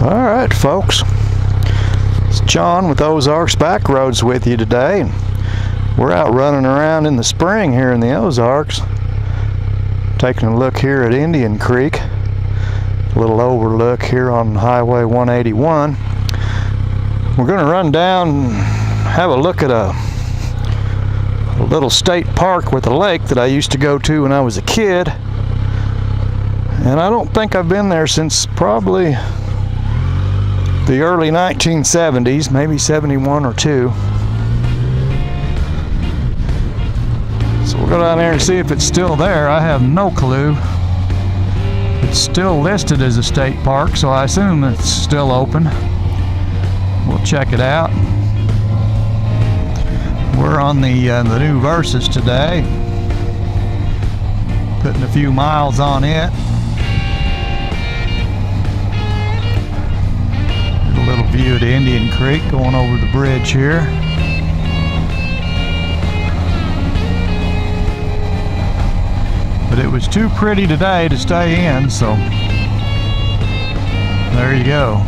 Alright folks, it's John with Ozarks Back Roads with you today. We're out running around in the spring here in the Ozarks, taking a look here at Indian Creek, a little overlook here on Highway 181. We're going to run down and have a look at a little state park with a lake that I used to go to when I was a kid, and I don't think I've been there since probably the early 1970s, maybe 71 or 2. So we'll go down there and see if it's still there. I have no clue. It's still listed as a state park, so I assume it's still open. We'll check it out. We're on the new Versys today, putting a few miles on it. Little view of the Indian Creek going over the bridge here. But it was too pretty today to stay in, so there you go.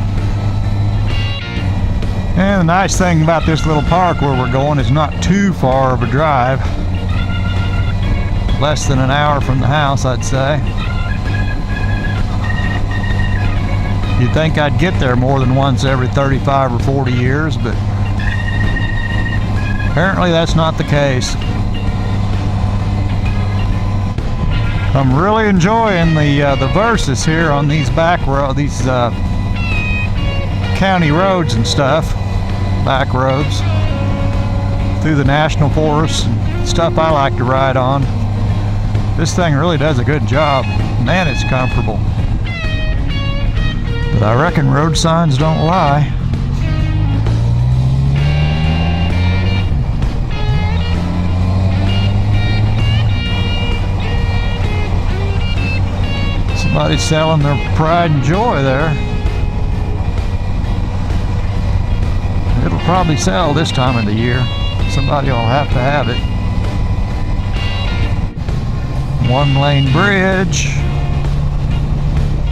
And the nice thing about this little park where we're going is not too far of a drive. Less than an hour from the house, I'd say. You'd think I'd get there more than once every 35 or 40 years, but apparently that's not the case. I'm really enjoying the Versys here on these back roads, these county roads and stuff, back roads through the national forests and stuff I like to ride on. This thing really does a good job. Man, it's comfortable. But I reckon road signs don't lie. Somebody's selling their pride and joy there. It'll probably sell this time of the year. Somebody will have to have it. One lane bridge.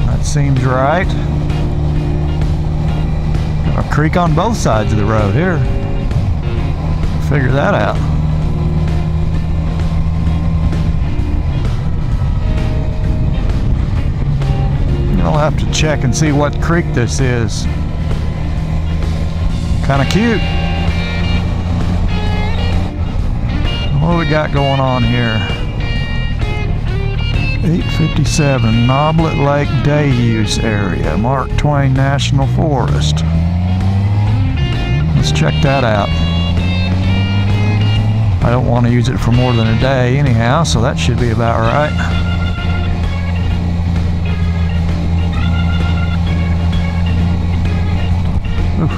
That seems right. A creek on both sides of the road here. Figure that out. I'll have to check and see what creek this is. Kind of cute. What do we got going on here? 857 Noblet Lake Day Use Area, Mark Twain National Forest. Let's check that out. I don't want to use it for more than a day anyhow, so that should be about right. Oof.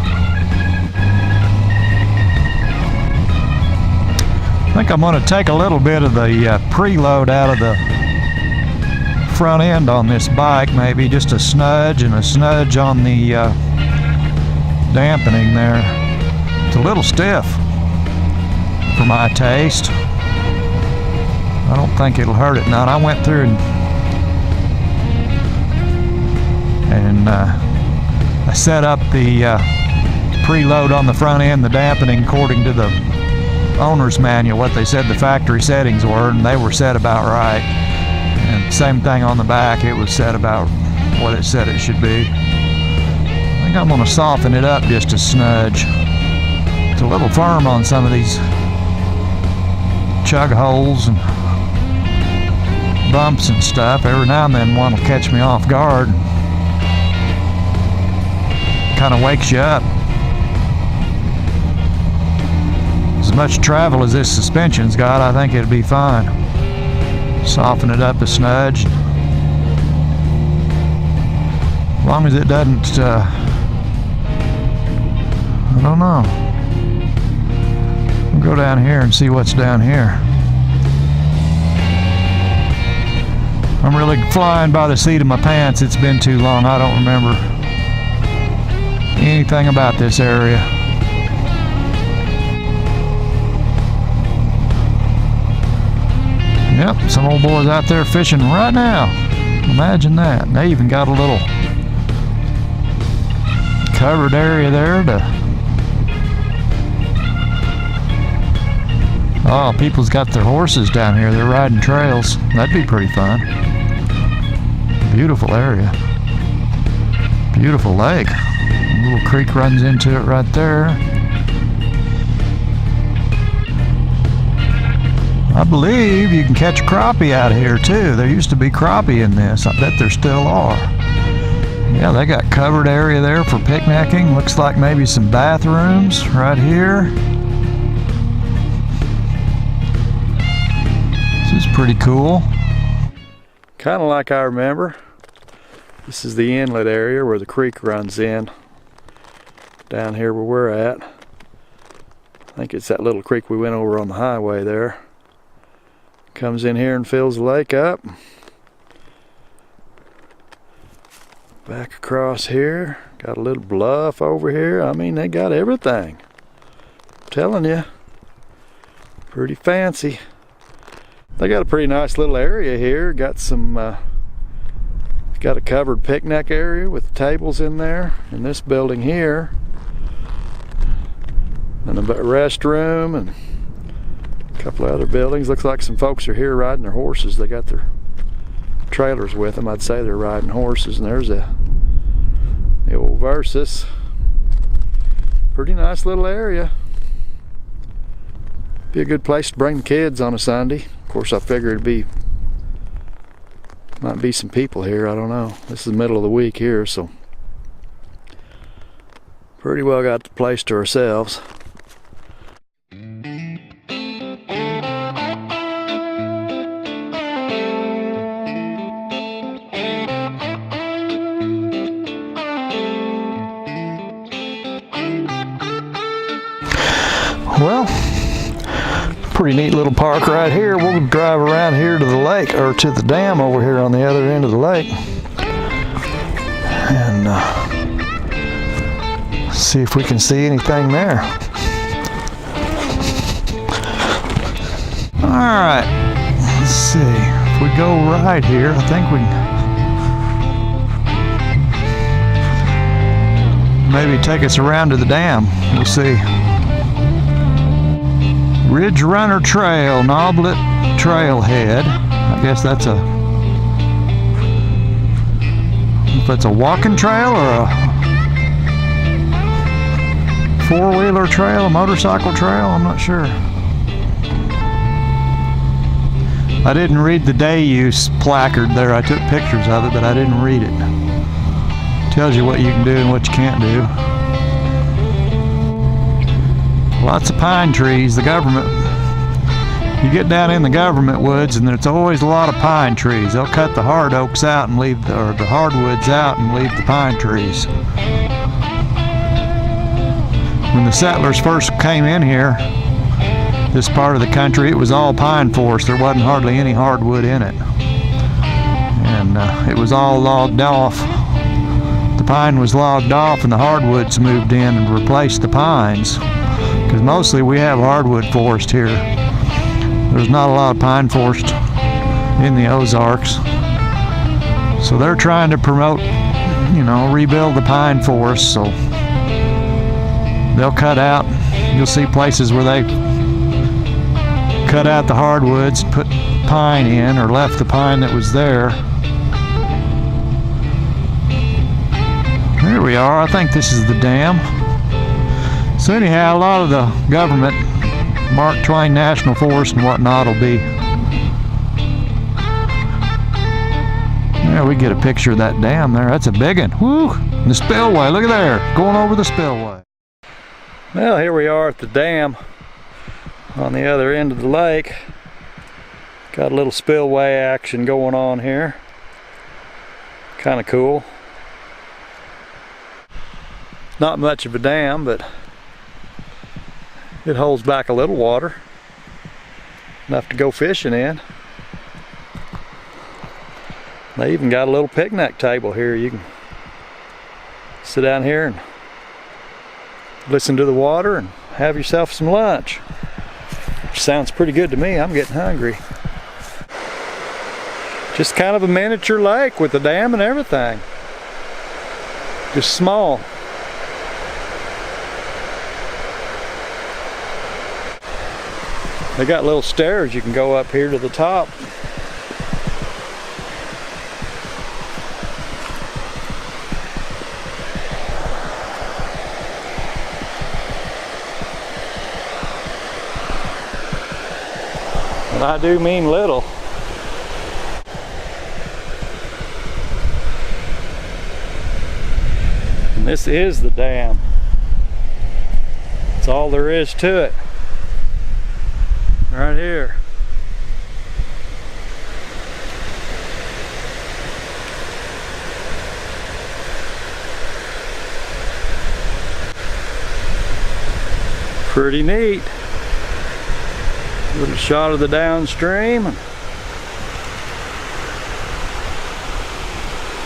I think I'm going to take a little bit of the preload out of the front end on this bike, maybe just a smudge and a smudge on the dampening there. It's a little stiff for my taste. I don't think it'll hurt it none. I went through and I set up the preload on the front end, the dampening according to the owner's manual, what they said the factory settings were, and they were set about right. And same thing on the back, it was set about what it said it should be. I think I'm going to soften it up just a smudge. It's a little firm on some of these chug holes and bumps and stuff. Every now and then one will catch me off guard. Kind of wakes you up. As much travel as this suspension's got, I think it'll be fine. Soften it up a smudge. As long as it doesn't, I don't know. We'll go down here and see what's down here. I'm really flying by the seat of my pants. It's been too long. I don't remember anything about this area. Yep, some old boys out there fishing right now. Imagine that. They even got a little covered area there oh, people's got their horses down here. They're riding trails. That'd be pretty fun. Beautiful area. Beautiful lake. A little creek runs into it right there. I believe you can catch crappie out here too. There used to be crappie in this. I bet there still are. Yeah, they got covered area there for picnicking. Looks like maybe some bathrooms right here. This is pretty cool. Kind of like I remember. This is the inlet area where the creek runs in. Down here where we're at. I think it's that little creek we went over on the highway there. Comes in here and fills the lake up. Back across here. Got a little bluff over here. I mean, they got everything. I'm telling you. Pretty fancy. They got a pretty nice little area here. Got some, got a covered picnic area with tables in there. In this building here. And a restroom and a couple of other buildings. Looks like some folks are here riding their horses. They got their trailers with them. I'd say they're riding horses. And there's the old Versys. Pretty nice little area. Be a good place to bring the kids on a Sunday. Of course, I figure might be some people here. I don't know. This is the middle of the week here, so pretty well got the place to ourselves. Well, pretty neat little park right here. We'll drive around here to the lake, or to the dam over here on the other end of the lake, and see if we can see anything there. Alright, let's see. If we go right here, I think we can maybe take us around to the dam. We'll see. Ridge Runner Trail, Noblet Trailhead. I guess that's if it's a walking trail or a four-wheeler trail, a motorcycle trail, I'm not sure. I didn't read the day use placard there. I took pictures of it, but I didn't read it. Tells you what you can do and what you can't do. Lots of pine trees. The government, you get down in the government woods and there's always a lot of pine trees. They'll cut the hard oaks out and leave the hardwoods out and leave the pine trees. When the settlers first came in here, this part of the country, it was all pine forest. There wasn't hardly any hardwood in it. And it was all logged off. The pine was logged off and the hardwoods moved in and replaced the pines. Because mostly we have hardwood forest here. There's not a lot of pine forest in the Ozarks. So they're trying to promote, rebuild the pine forest. So they'll cut out, you'll see places where they cut out the hardwoods, put pine in, or left the pine that was there. Here we are. I think this is the dam. So anyhow, a lot of the government, Mark Twain National Forest and whatnot will be. There we get a picture of that dam there. That's a big one. Woo! And the spillway, look at there, going over the spillway. Well, here we are at the dam on the other end of the lake. Got a little spillway action going on here. Kind of cool. Not much of a dam, but it holds back a little water, enough to go fishing in. They even got a little picnic table here. You can sit down here and listen to the water and have yourself some lunch. Which sounds pretty good to me. I'm getting hungry. Just kind of a miniature lake with a dam and everything. Just small. They got little stairs you can go up here to the top. And I do mean little. And this is the dam. That's all there is to it. Right here. Pretty neat. Little shot of the downstream.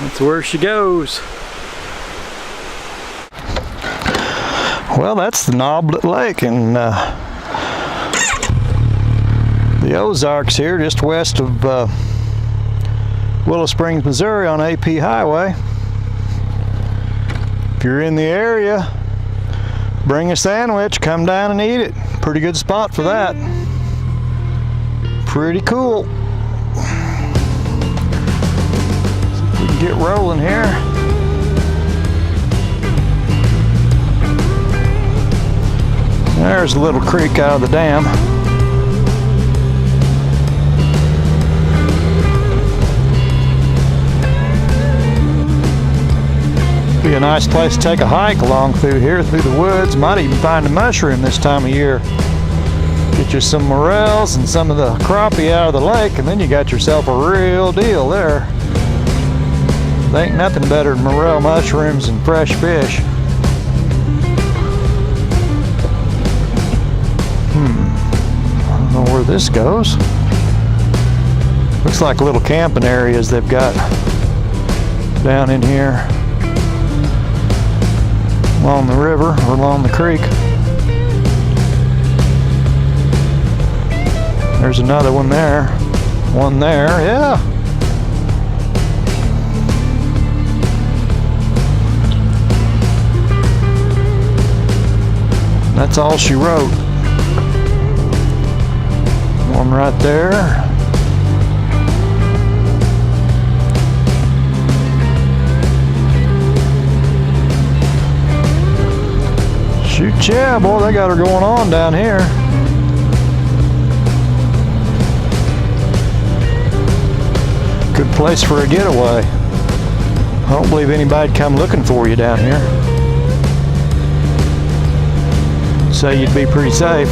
That's where she goes. Well, that's the Knoblet Lake in the Ozarks here, just west of Willow Springs, Missouri on AP Highway. If you're in the area, bring a sandwich, come down and eat it. Pretty good spot for that. Pretty cool. See if we can get rolling here. There's a little creek out of the dam. Be a nice place to take a hike along through here, through the woods. Might even find a mushroom this time of year. Get you some morels and some of the crappie out of the lake, and then you got yourself a real deal there. There ain't nothing better than morel mushrooms and fresh fish. I don't know where this goes. Looks like little camping areas they've got down in here along the river or along the creek. There's another one there. One there, yeah. That's all she wrote. One right there. Shoot, yeah, boy, they got her going on down here. Good place for a getaway. I don't believe anybody'd come looking for you down here. Say you'd be pretty safe.